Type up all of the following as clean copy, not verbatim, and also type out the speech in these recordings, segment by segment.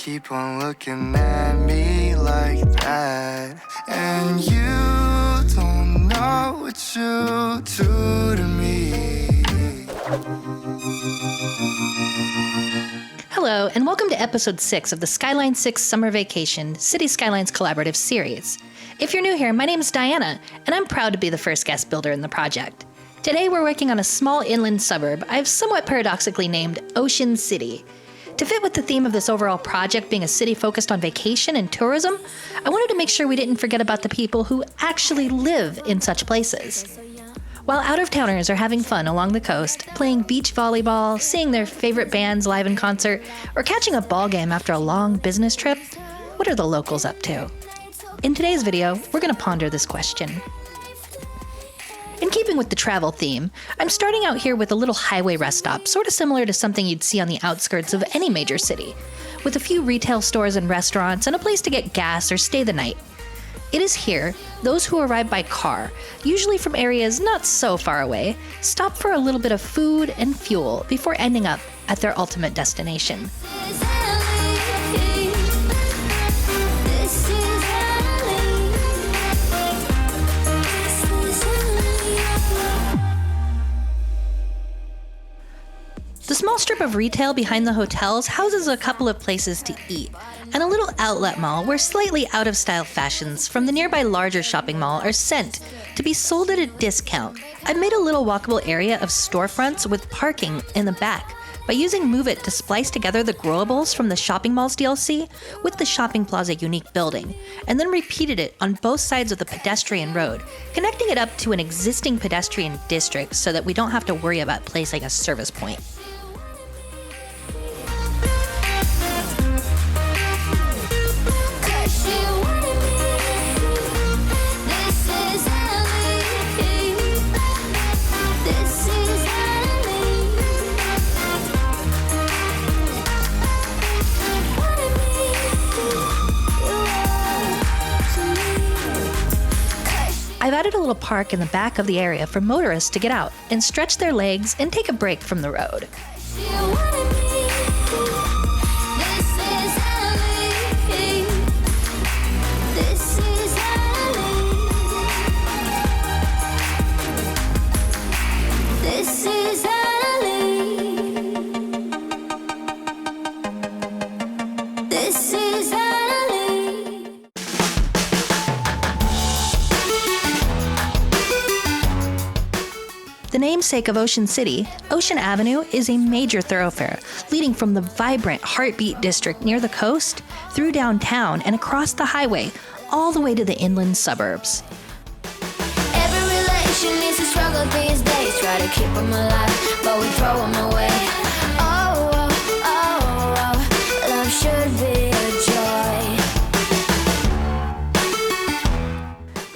keep on looking at me like that. And you don't know what you do to me. Hello, and welcome to episode 6 of the Skyline 6 Summer Vacation Cities Skylines Collaborative Series. If you're new here, my name is Diana, and I'm proud to be the first guest builder in the project. Today we're working on a small inland suburb I've somewhat paradoxically named Ocean City. To fit with the theme of this overall project being a city focused on vacation and tourism, I wanted to make sure we didn't forget about the people who actually live in such places. While out-of-towners are having fun along the coast, playing beach volleyball, seeing their favorite bands live in concert, or catching a ball game after a long business trip, what are the locals up to? In today's video, we're going to ponder this question. In keeping with the travel theme, I'm starting out here with a little highway rest stop, sort of similar to something you'd see on the outskirts of any major city, with a few retail stores and restaurants and a place to get gas or stay the night. It is here, those who arrive by car, usually from areas not so far away, stop for a little bit of food and fuel before ending up at their ultimate destination. The small strip of retail behind the hotels houses a couple of places to eat, and a little outlet mall where slightly out-of-style fashions from the nearby larger shopping mall are sent to be sold at a discount. I've made a little walkable area of storefronts with parking in the back by using Move It to splice together the growables from the shopping mall's DLC with the shopping plaza unique building, and then repeated it on both sides of the pedestrian road, connecting it up to an existing pedestrian district so that we don't have to worry about placing a service point. I've added a little park in the back of the area for motorists to get out and stretch their legs and take a break from the road. The namesake of Ocean City, Ocean Avenue is a major thoroughfare leading from the vibrant Heartbeat district near the coast, through downtown and across the highway, all the way to the inland suburbs. Every relation is a struggle these days. Try to keep them alive, but we throw them away. Love should be a joy.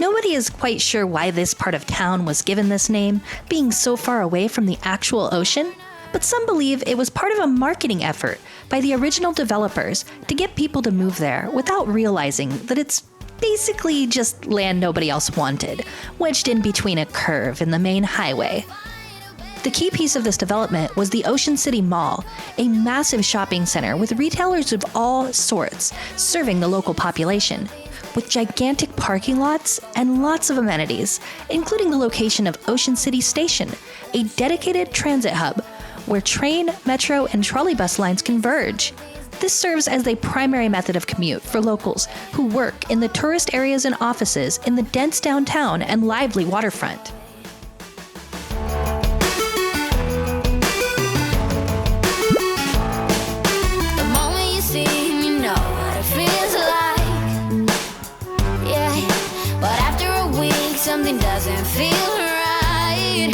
Nobody is quite sure why this part of town was given this name, being so far away from the actual ocean, but some believe it was part of a marketing effort by the original developers to get people to move there without realizing that it's basically just land nobody else wanted, wedged in between a curve in the main highway. The key piece of this development was the Ocean City Mall, a massive shopping center with retailers of all sorts serving the local population, with gigantic parking lots and lots of amenities, including the location of Ocean City Station, a dedicated transit hub where train, metro, and trolley bus lines converge. This serves as the primary method of commute for locals who work in the tourist areas and offices in the dense downtown and lively waterfront. Something doesn't feel right.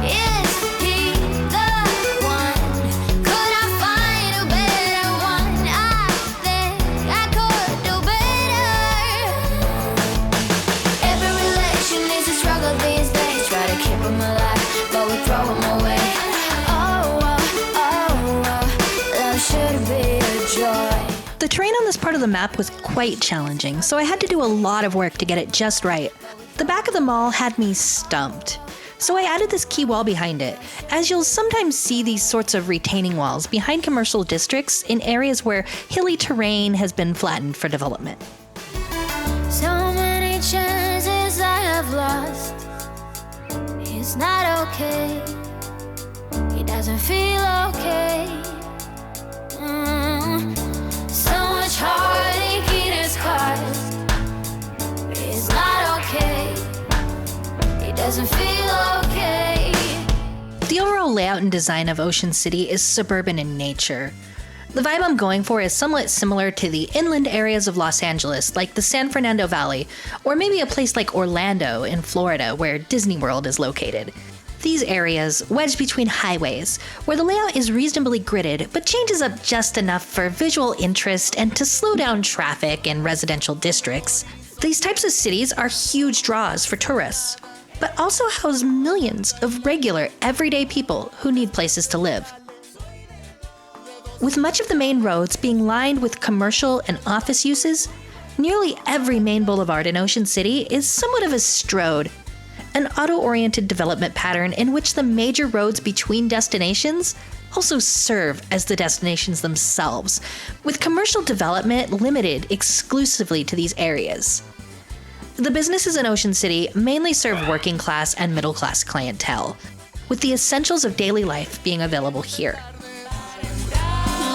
Is he the one? Could I find a better one? I think I could do better. Every relation is a struggle these days. Try to keep them alive, but we throw them away. Love should be a joy. The terrain on this part of the map was quite challenging, so I had to do a lot of work to get it just right. The back of the mall had me stumped. So I added this key wall behind it, as you'll sometimes see these sorts of retaining walls behind commercial districts in areas where hilly terrain has been flattened for development. So many chances I have lost. It's not okay. He doesn't feel okay. So much heartache it has caused. It's not okay. He doesn't feel okay. The overall layout and design of Ocean City is suburban in nature. The vibe I'm going for is somewhat similar to the inland areas of Los Angeles, like the San Fernando Valley, or maybe a place like Orlando in Florida, where Disney World is located. These areas, wedged between highways, where the layout is reasonably gridded, but changes up just enough for visual interest and to slow down traffic in residential districts. These types of cities are huge draws for tourists, but also house millions of regular, everyday people who need places to live. With much of the main roads being lined with commercial and office uses, nearly every main boulevard in Ocean City is somewhat of a strode, an auto-oriented development pattern in which the major roads between destinations also serve as the destinations themselves, with commercial development limited exclusively to these areas. The businesses in Ocean City mainly serve working class and middle class clientele, with the essentials of daily life being available here.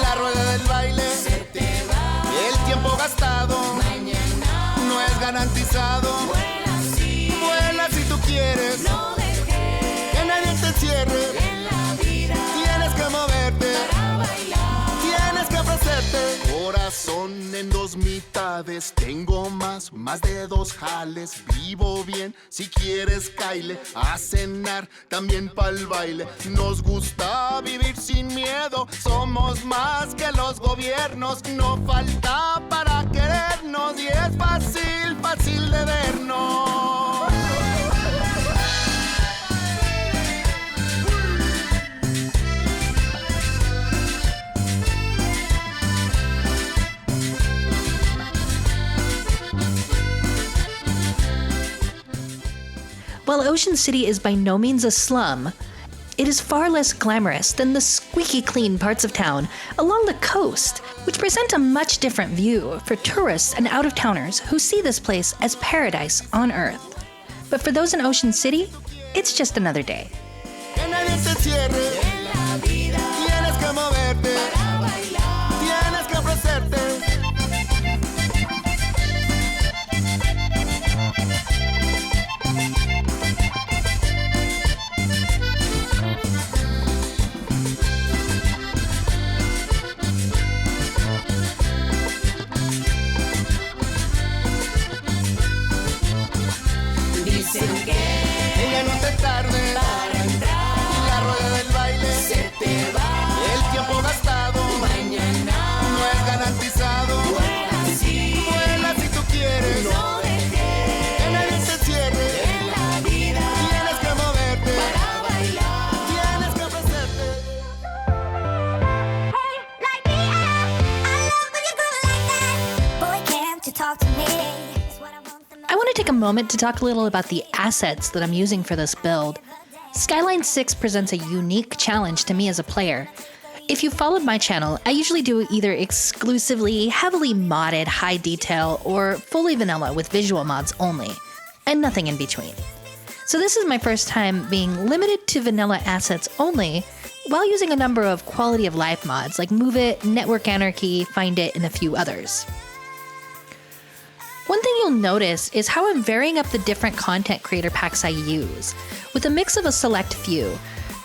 La rueda del baile, el tiempo gastado, no es garantizado. Vuela si tú quieres, que nadie te cierre. Tienes que moverte, tienes que ofrecerte. Corazón en dos mitades, tengo más de dos jales. Vivo bien, si quieres caile, a cenar, también pa'l baile. Nos gusta vivir sin miedo, somos más que los gobiernos. No falta para querernos y es fácil de vernos. While Ocean City is by no means a slum, it is far less glamorous than the squeaky clean parts of town along the coast, which present a much different view for tourists and out-of-towners who see this place as paradise on Earth. But for those in Ocean City, it's just another day. Que nadie te cierre, tienes que moverte, tienes que ofrecerte. Ella no te tarde para entrar. La rueda del baile se te va. El tiempo gastado mañana no es garantizado. Vuela si tú quieres. No dejes que nadie te cierre. En la vida tienes que moverte para bailar. Tienes que ofrecerte. Hey, like me, I love when you go like that. Boy, can't you talk to me? It's what I want the most. I want to take a moment to talk a little about the assets that I'm using for this build. Skyline 6 presents a unique challenge to me as a player. If you've followed my channel, I usually do either exclusively heavily modded high detail or fully vanilla with visual mods only, and nothing in between. So this is my first time being limited to vanilla assets only, while using a number of quality of life mods like Move It, Network Anarchy, Find It, and a few others. One thing you'll notice is how I'm varying up the different content creator packs I use, with a mix of a select few.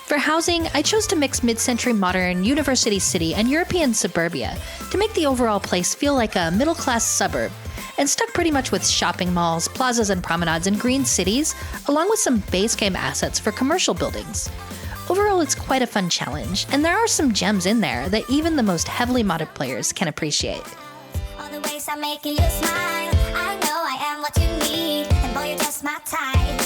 For housing, I chose to mix mid-century modern, university city, and European suburbia to make the overall place feel like a middle-class suburb, and stuck pretty much with shopping malls, plazas and promenades, and green cities, along with some base game assets for commercial buildings. Overall, it's quite a fun challenge, and there are some gems in there that even the most heavily modded players can appreciate. All the ways I'm making you smile. I know I am what you need, and boy, you're just my type.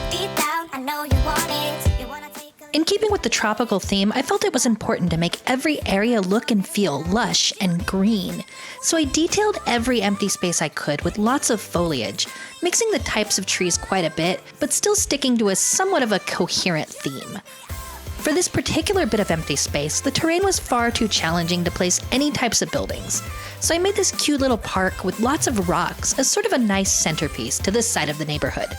Deep down, I know you want it. You wanna take a In keeping with the tropical theme, I felt it was important to make every area look and feel lush and green. So I detailed every empty space I could with lots of foliage, mixing the types of trees quite a bit, but still sticking to a somewhat of a coherent theme. For this particular bit of empty space, the terrain was far too challenging to place any types of buildings. So I made this cute little park with lots of rocks as sort of a nice centerpiece to this side of the neighborhood.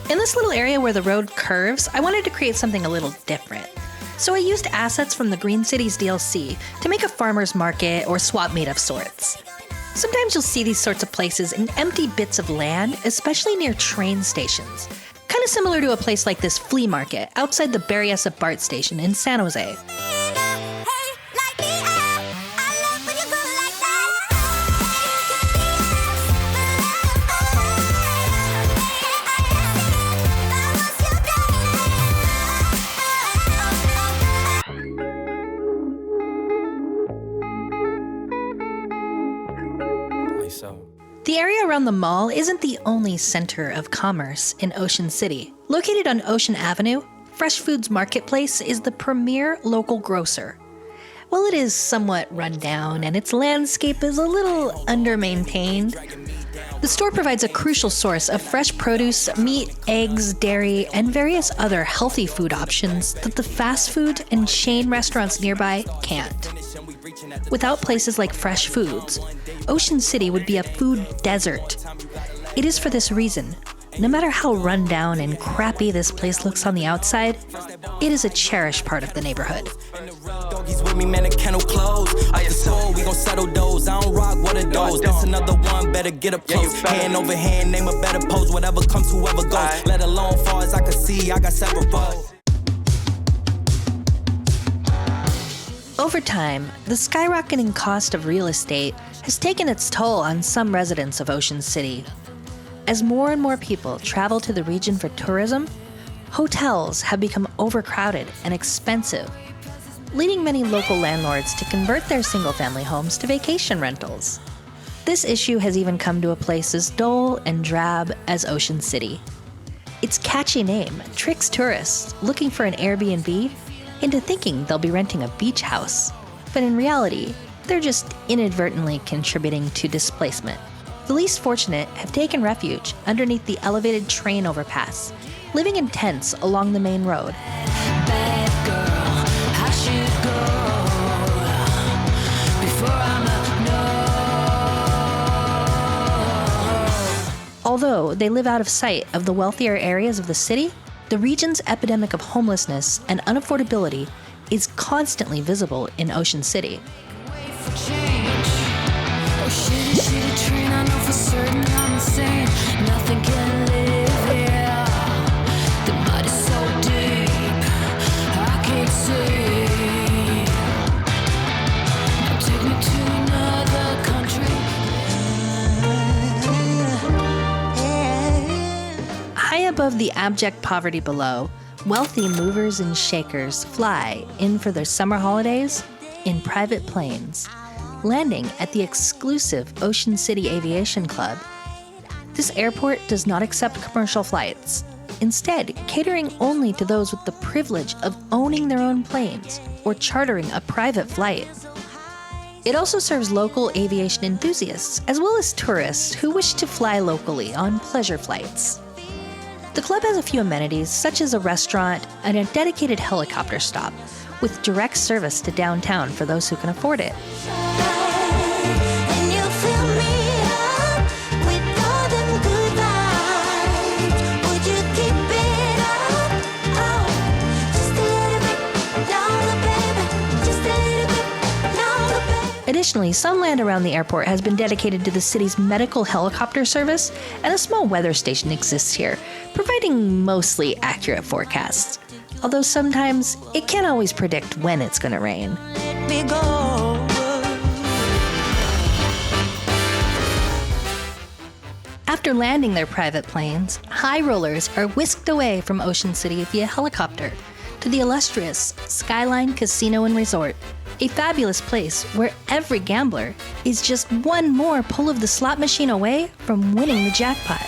In this little area where the road curves, I wanted to create something a little different. So I used assets from the Green Cities DLC to make a farmer's market or swap meet of sorts. Sometimes you'll see these sorts of places in empty bits of land, especially near train stations. Kind of similar to a place like this flea market outside the Berryessa BART station in San Jose. The area around the mall isn't the only center of commerce in Ocean City. Located on Ocean Avenue, Fresh Foods Marketplace is the premier local grocer. While it is somewhat run down and its landscape is a little under-maintained, the store provides a crucial source of fresh produce, meat, eggs, dairy, and various other healthy food options that the fast food and chain restaurants nearby can't. Without places like Fresh Foods, Ocean City would be a food desert. It is for this reason, no matter how run down and crappy this place looks on the outside, it is a cherished part of the neighborhood. Doggies with me, man, the kennel closed. Out the store, we gon' settle those. I don't rock what of those. That's another one, better get up close. Hand over hand, name a better pose. Whatever comes, whoever goes. Let alone far as I can see, I got several rows. Over time, the skyrocketing cost of real estate has taken its toll on some residents of Ocean City. As more and more people travel to the region for tourism, hotels have become overcrowded and expensive, leading many local landlords to convert their single-family homes to vacation rentals. This issue has even come to a place as dull and drab as Ocean City. Its catchy name tricks tourists looking for an Airbnb into thinking they'll be renting a beach house, but in reality, they're just inadvertently contributing to displacement. The least fortunate have taken refuge underneath the elevated train overpass, living in tents along the main road. Bad girl, I should go before I'm a no. Although they live out of sight of the wealthier areas of the city, the region's epidemic of homelessness and unaffordability is constantly visible in Ocean City. Wait for change. Oh, shitty train, I know for certain I'm insane. Nothing can live here. The mud is so deep, I can't see. Now take me to another country. High above the abject poverty below, wealthy movers and shakers fly in for their summer holidays in private planes, landing at the exclusive Ocean City Aviation Club. This airport does not accept commercial flights, instead catering only to those with the privilege of owning their own planes or chartering a private flight. It also serves local aviation enthusiasts as well as tourists who wish to fly locally on pleasure flights. The club has a few amenities, such as a restaurant and a dedicated helicopter stop, with direct service to downtown for those who can afford it. And you fill me up with all them good vibes. Would you keep it up? Oh, just a little bit longer, baby. Just a little bit longer, baby. Additionally, some land around the airport has been dedicated to the city's medical helicopter service, and a small weather station exists here, providing mostly accurate forecasts. Although sometimes it can't always predict when it's going to rain. Let me go. After landing their private planes, high rollers are whisked away from Ocean City via helicopter to the illustrious Skyline Casino and Resort, a fabulous place where every gambler is just one more pull of the slot machine away from winning the jackpot.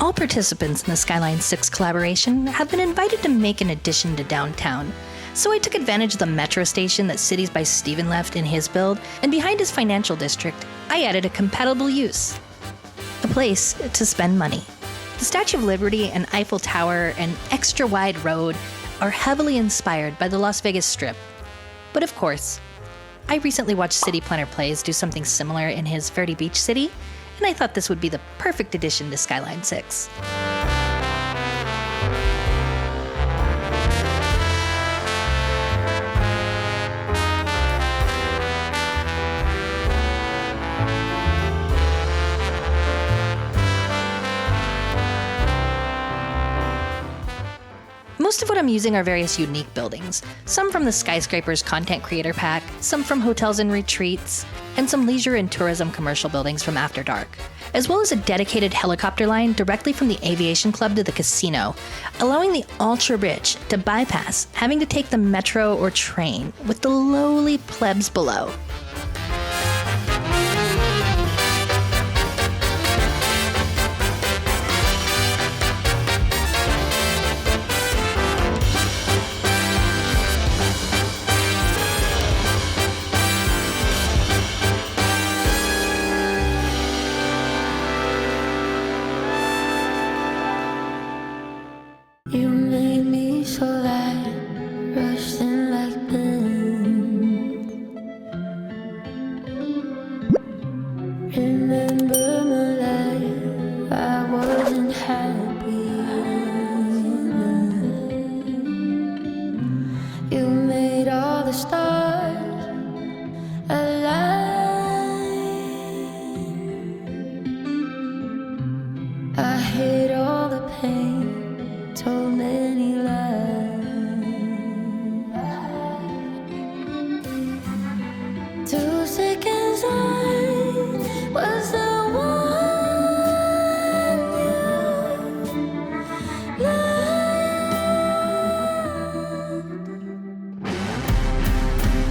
All participants in the Skyline 6 collaboration have been invited to make an addition to downtown. So I took advantage of the metro station that Cities by Steven left in his build, and behind his financial district, I added a compatible use. A place to spend money. The Statue of Liberty and Eiffel Tower and extra wide road are heavily inspired by the Las Vegas Strip. But of course, I recently watched City Planner Plays do something similar in his Verde Beach city, and I thought this would be the perfect addition to Skyline 6. Most of what I'm using are various unique buildings, some from the Skyscrapers Content Creator Pack, some from Hotels and Retreats, and some leisure and tourism commercial buildings from After Dark, as well as a dedicated helicopter line directly from the Aviation Club to the casino, allowing the ultra-rich to bypass having to take the metro or train with the lowly plebs below. You made me so light, rushed in like wind. Remember my life, I wasn't happy. You made all the stars align. I hid all the pain, told many lies. Too sick inside was the one you loved.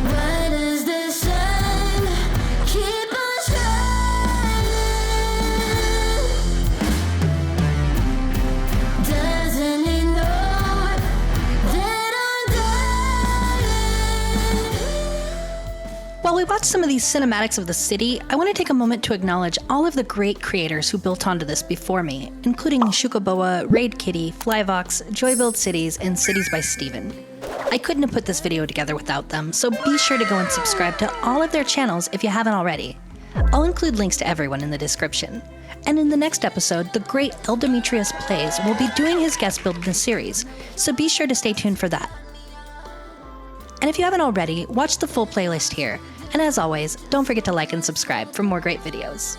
Why does the sun keep on shining? Doesn't it know that I'm dying? While we watch some of these cinematics of the city, I want to take a moment to acknowledge all of the great creators who built onto this before me, including Shukaboa, Raid Kitty, Flyvox, Joybuild Cities, and Cities by Steven. I couldn't have put this video together without them, so be sure to go and subscribe to all of their channels if you haven't already. I'll include links to everyone in the description. And in the next episode, the great El Demetrius Plays will be doing his guest build in the series, so be sure to stay tuned for that. And if you haven't already, watch the full playlist here. And as always, don't forget to like and subscribe for more great videos.